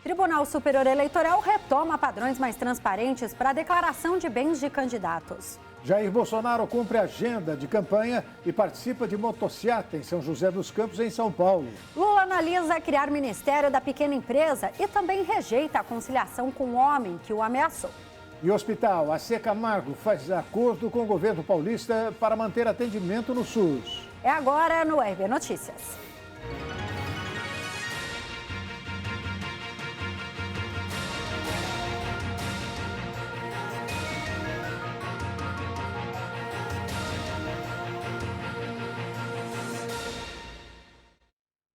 Tribunal Superior Eleitoral retoma padrões mais transparentes para a declaração de bens de candidatos. Jair Bolsonaro cumpre agenda de campanha e participa de motociata em São José dos Campos, em São Paulo. Lula analisa criar Ministério da Pequena Empresa e também rejeita a conciliação com o homem que o ameaçou. E o Hospital AC Camargo faz acordo com o governo paulista para manter atendimento no SUS. É agora no RB Notícias.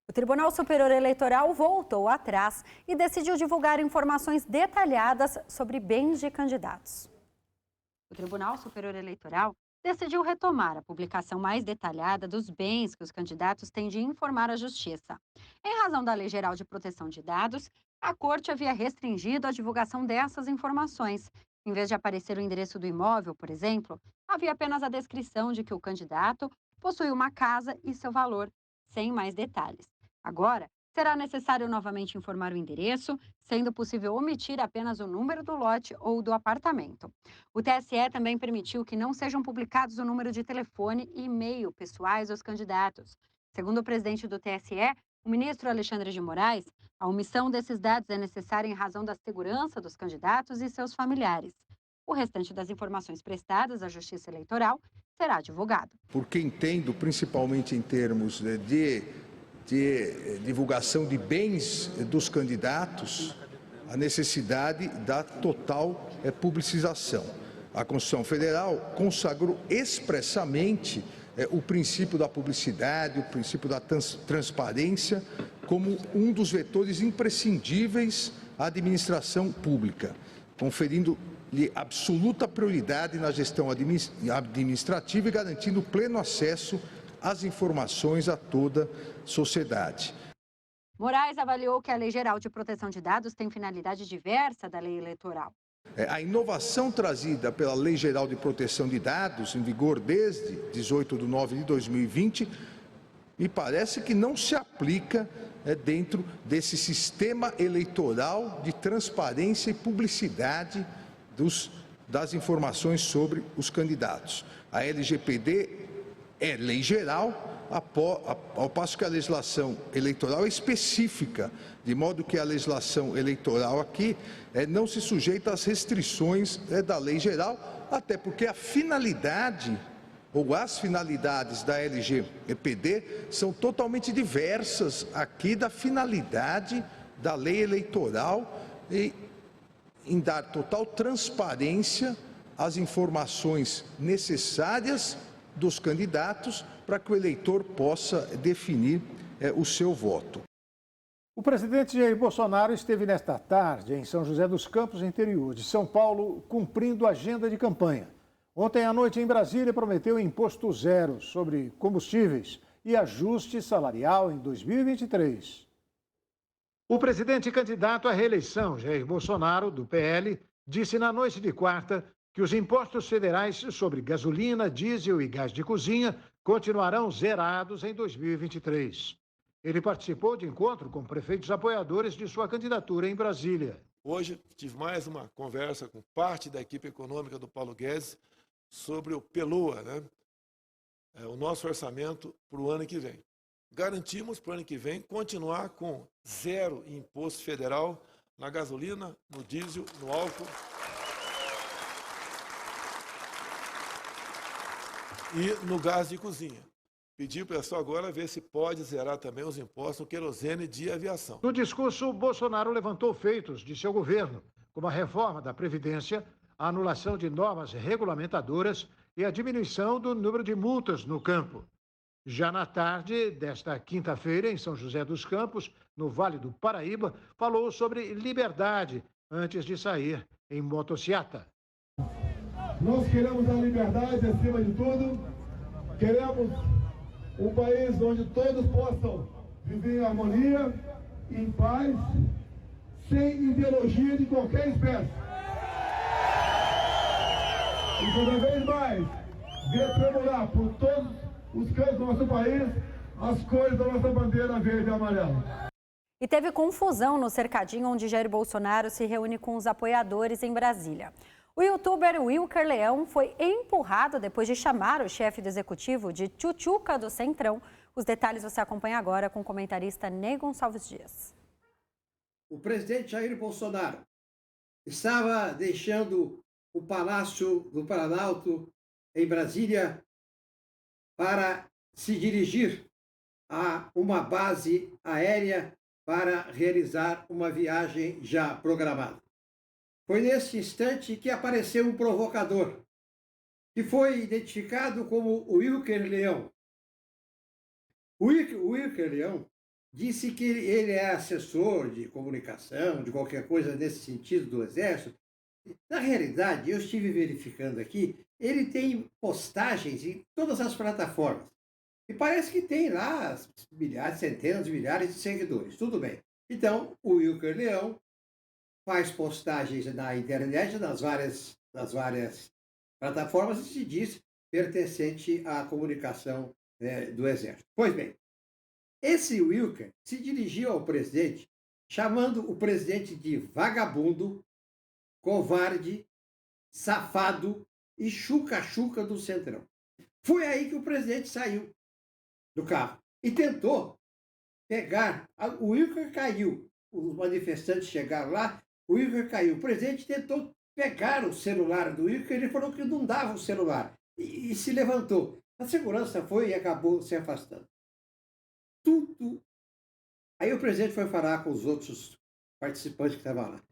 O Tribunal Superior Eleitoral voltou atrás e decidiu divulgar informações detalhadas sobre bens de candidatos. O Tribunal Superior Eleitoral decidiu retomar a publicação mais detalhada dos bens que os candidatos têm de informar à Justiça. Em razão da Lei Geral de Proteção de Dados, a Corte havia restringido a divulgação dessas informações. Em vez de aparecer o endereço do imóvel, por exemplo, havia apenas a descrição de que o candidato possui uma casa e seu valor, sem mais detalhes. Agora, será necessário novamente informar o endereço, sendo possível omitir apenas o número do lote ou do apartamento. O TSE também permitiu que não sejam publicados o número de telefone e e-mail pessoais dos candidatos. Segundo o presidente do TSE, o ministro Alexandre de Moraes, a omissão desses dados é necessária em razão da segurança dos candidatos e seus familiares. O restante das informações prestadas à Justiça Eleitoral será divulgado. Porque entendo, principalmente em termos de divulgação de bens dos candidatos, a necessidade da total publicização. A Constituição Federal consagrou expressamente o princípio da publicidade, o princípio da transparência, como um dos vetores imprescindíveis à administração pública, conferindo-lhe absoluta prioridade na gestão administrativa e garantindo pleno acesso às informações a toda a sociedade. Moraes avaliou que a Lei Geral de Proteção de Dados tem finalidade diversa da lei eleitoral. A inovação trazida pela Lei Geral de Proteção de Dados, em vigor desde 18 de novembro de 2020, me parece que não se aplica dentro desse sistema eleitoral de transparência e publicidade das informações sobre os candidatos. A LGPD é lei geral, ao passo que a legislação eleitoral é específica, de modo que a legislação eleitoral aqui não se sujeita às restrições da lei geral, até porque a finalidade ou as finalidades da LGPD são totalmente diversas aqui da finalidade da lei eleitoral e em dar total transparência às informações necessárias dos candidatos para que o eleitor possa definir o seu voto. O presidente Jair Bolsonaro esteve nesta tarde em São José dos Campos, interior de São Paulo, cumprindo a agenda de campanha. Ontem à noite, em Brasília, prometeu imposto zero sobre combustíveis e ajuste salarial em 2023. O presidente candidato à reeleição, Jair Bolsonaro, do PL, disse na noite de quarta que os impostos federais sobre gasolina, diesel e gás de cozinha continuarão zerados em 2023. Ele participou de encontro com prefeitos apoiadores de sua candidatura em Brasília. Hoje tive mais uma conversa com parte da equipe econômica do Paulo Guedes sobre o PELOA, o nosso orçamento para o ano que vem. Garantimos para o ano que vem continuar com zero imposto federal na gasolina, no diesel, no álcool e no gás de cozinha. Pedi para o pessoal agora ver se pode zerar também os impostos no querosene de aviação. No discurso, Bolsonaro levantou feitos de seu governo, como a reforma da Previdência, a anulação de normas regulamentadoras e a diminuição do número de multas no campo. Já na tarde desta quinta-feira, em São José dos Campos, no Vale do Paraíba, falou sobre liberdade antes de sair em motociata. Nós queremos a liberdade acima de tudo, queremos um país onde todos possam viver em harmonia, em paz, sem ideologia de qualquer espécie. E cada vez mais, ver tremular por todos os cantos do nosso país as cores da nossa bandeira verde e amarela. E teve confusão no cercadinho onde Jair Bolsonaro se reúne com os apoiadores em Brasília. O youtuber Wilker Leão foi empurrado depois de chamar o chefe do executivo de tchutchuca do Centrão. Os detalhes você acompanha agora com o comentarista Ney Gonçalves Dias. O presidente Jair Bolsonaro estava deixando o Palácio do Planalto em Brasília para se dirigir a uma base aérea para realizar uma viagem já programada. Foi nesse instante que apareceu um provocador, que foi identificado como o Wilker Leão. O Wilker Leão disse que ele é assessor de comunicação, de qualquer coisa nesse sentido do Exército. Na realidade, eu estive verificando aqui, ele tem postagens em todas as plataformas. E parece que tem lá milhares, centenas de milhares de seguidores. Tudo bem. Então, o Wilker Leão faz postagens na internet, nas várias plataformas e se diz pertencente à comunicação do Exército. Pois bem, esse Wilker se dirigiu ao presidente, chamando o presidente de vagabundo, covarde, safado e chuca-chuca do Centrão. Foi aí que o presidente saiu do carro e tentou pegar. O Wilker caiu. Os manifestantes chegaram lá, o Wilker caiu. O presidente tentou pegar o celular do Wilker, ele falou que não dava o celular e se levantou. A segurança foi e acabou se afastando. Tudo. Aí o presidente foi falar com os outros participantes que estavam lá.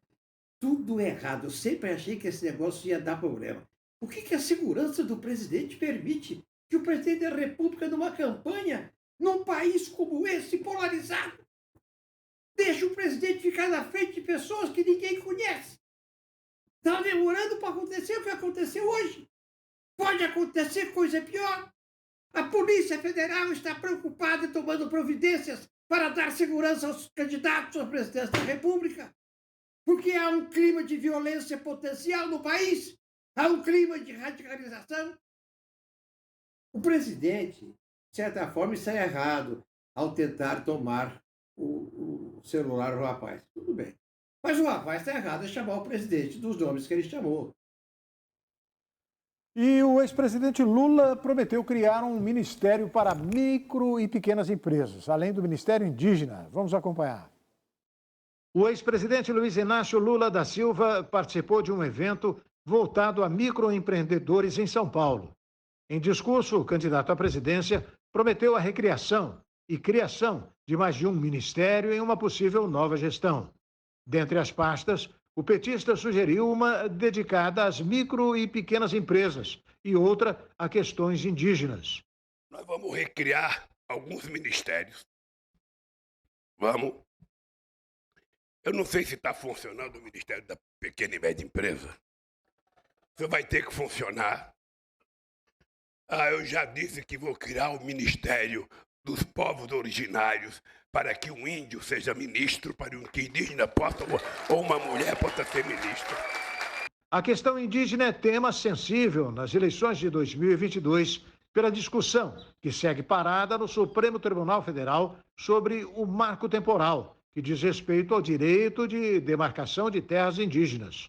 Tudo errado. Eu sempre achei que esse negócio ia dar problema. O que a segurança do presidente permite que o presidente da República, numa campanha, num país como esse, polarizado, deixa o presidente ficar na frente de pessoas que ninguém conhece? Está demorando para acontecer o que aconteceu hoje. Pode acontecer coisa pior. A Polícia Federal está preocupada e tomando providências para dar segurança aos candidatos à presidência da República. Porque há um clima de violência potencial no país. Há um clima de radicalização. O presidente, de certa forma, está errado ao tentar tomar o celular do rapaz. Tudo bem. Mas o rapaz está errado em chamar o presidente dos nomes que ele chamou. E o ex-presidente Lula prometeu criar um ministério para micro e pequenas empresas, além do Ministério Indígena. Vamos acompanhar. O ex-presidente Luiz Inácio Lula da Silva participou de um evento voltado a microempreendedores em São Paulo. Em discurso, o candidato à presidência prometeu a recriação e criação de mais de um ministério em uma possível nova gestão. Dentre as pastas, o petista sugeriu uma dedicada às micro e pequenas empresas e outra a questões indígenas. Nós vamos recriar alguns ministérios. Vamos. Eu não sei se está funcionando o Ministério da Pequena e Média Empresa. Isso vai ter que funcionar. Eu já disse que vou criar o Ministério dos Povos Originários para que um índio seja ministro, para que um indígena possa, ou uma mulher possa ser ministra. A questão indígena é tema sensível nas eleições de 2022 pela discussão que segue parada no Supremo Tribunal Federal sobre o marco temporal, que diz respeito ao direito de demarcação de terras indígenas.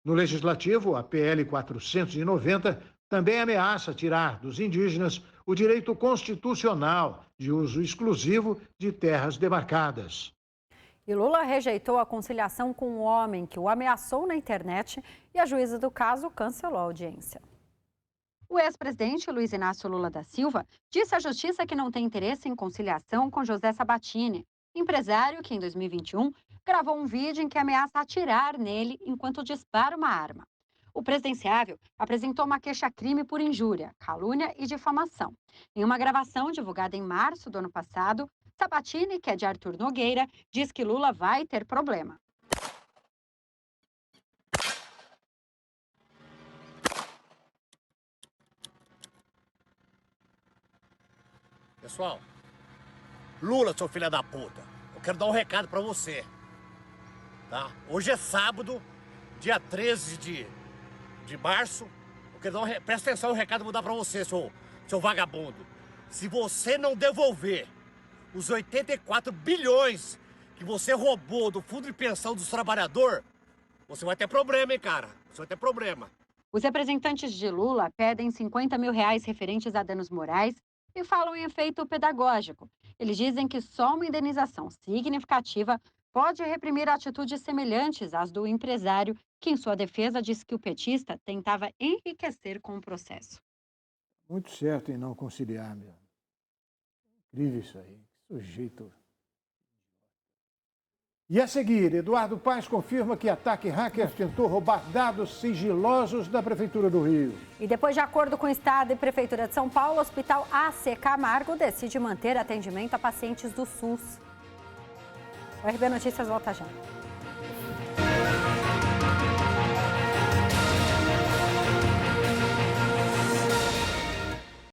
No Legislativo, a PL 490 também ameaça tirar dos indígenas o direito constitucional de uso exclusivo de terras demarcadas. E Lula rejeitou a conciliação com o homem que o ameaçou na internet e a juíza do caso cancelou a audiência. O ex-presidente Luiz Inácio Lula da Silva disse à justiça que não tem interesse em conciliação com José Sabatini, empresário que em 2021 gravou um vídeo em que ameaça atirar nele enquanto dispara uma arma. O presidenciável apresentou uma queixa-crime por injúria, calúnia e difamação. Em uma gravação divulgada em março do ano passado, Sabatini, que é de Arthur Nogueira, diz que Lula vai ter problema. Pessoal, Lula, seu filho da puta, eu quero dar um recado pra você, tá? Hoje é sábado, dia 13 de março, eu quero dar presta atenção no recado que eu vou dar pra você, seu vagabundo. Se você não devolver os 84 bilhões que você roubou do fundo de pensão dos trabalhadores, você vai ter problema, hein, cara? Você vai ter problema. Os representantes de Lula pedem R$50 mil referentes a danos morais e falam em efeito pedagógico. Eles dizem que só uma indenização significativa pode reprimir atitudes semelhantes às do empresário, que em sua defesa disse que o petista tentava enriquecer com o processo. Muito certo em não conciliar, meu. Incrível isso aí. Que sujeito. E a seguir, Eduardo Paes confirma que ataque hacker tentou roubar dados sigilosos da Prefeitura do Rio. E depois de acordo com o Estado e Prefeitura de São Paulo, o Hospital AC Camargo decide manter atendimento a pacientes do SUS. O RB Notícias volta já.